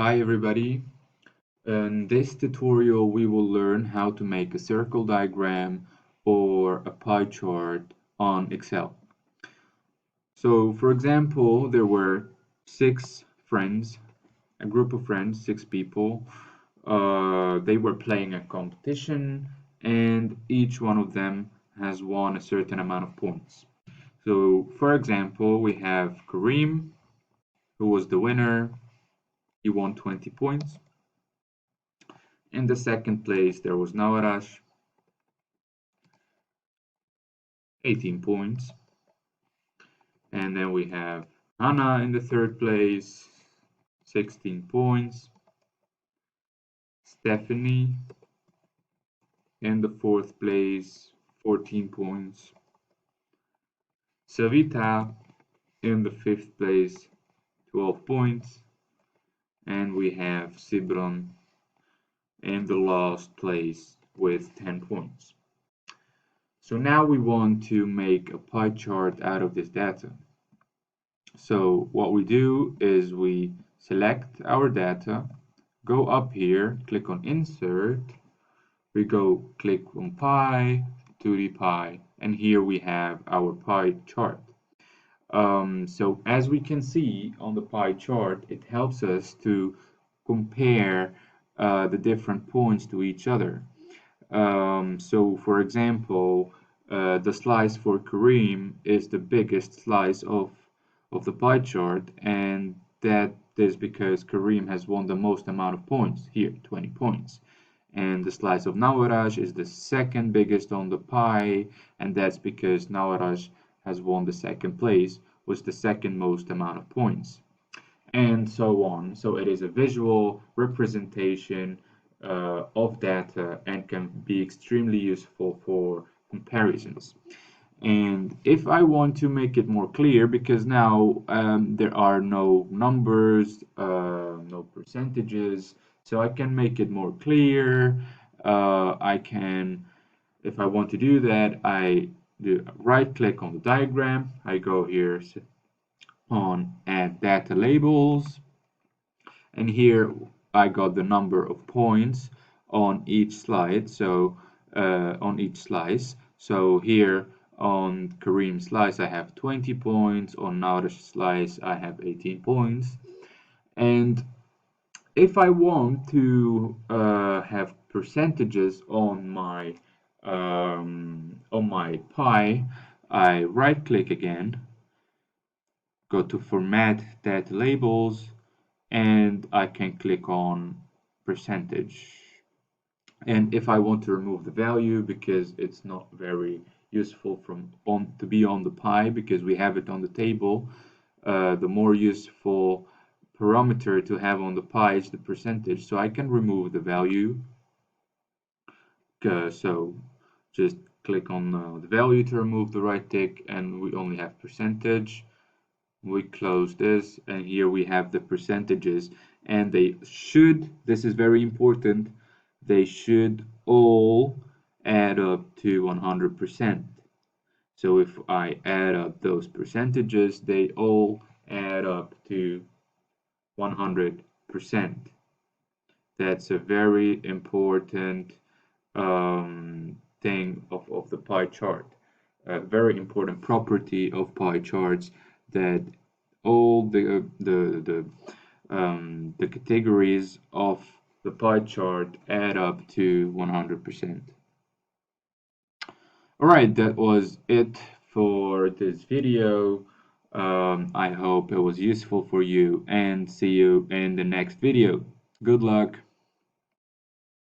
Hi everybody. In this tutorial we will learn how to make a circle diagram or a pie chart on Excel. So for example, there were six friends, a group of friends, six people. They were playing a competition and each one of them has won a certain amount of points. So for example, we have Kareem, who was the winner. He won 20 points. In the second place, there was Nawarash, 18 points. And then we have Hannah in the third place, 16 points. Stephanie in the fourth place, 14 points. Savita in the fifth place, 12 points. And we have Sibron in the last place with 10 points. So now we want to make a pie chart out of this data. So what we do is we select our data, go up here, click on Insert, we go click on Pie, 2D Pie, and here we have our pie chart. So as we can see on the pie chart, it helps us to compare the different points to each other. So for example, the slice for Kareem is the biggest slice of the pie chart, and that is because Kareem has won the most amount of points here, 20 points. And the slice of Nawaraj is the second biggest on the pie, and that's because Nawaraj has won the second place with the second most amount of points, and so on. So it is a visual representation of data and can be extremely useful for comparisons. And if I want to make it more clear, because now there are no numbers, no percentages, so I can make it more clear. I can, if I want to do that, I do right click on the diagram. I go here on Add Data Labels, and here I got the number of points on each slide. So on each slice. So here on Kareem's slice I have 20 points, on Naurish's slice I have 18 points. And if I want to have percentages on my pie, I right click again, go to Format Data Labels, and I can click on percentage. And if I want to remove the value because it's not very useful to be on the pie because we have it on the table, the more useful parameter to have on the pie is the percentage. So I can remove the value. So just click on the value to remove the right tick, and we only have percentage. We close this, and here we have the percentages, and they should, this is very important, they should all add up to 100%. So if I add up those percentages, they all add up to 100%. That's a very important thing of the pie chart. A very important property of pie charts, that all the categories of the pie chart add up to 100%. Alright, that was it for this video. I hope it was useful for you, and see you in the next video. Good luck.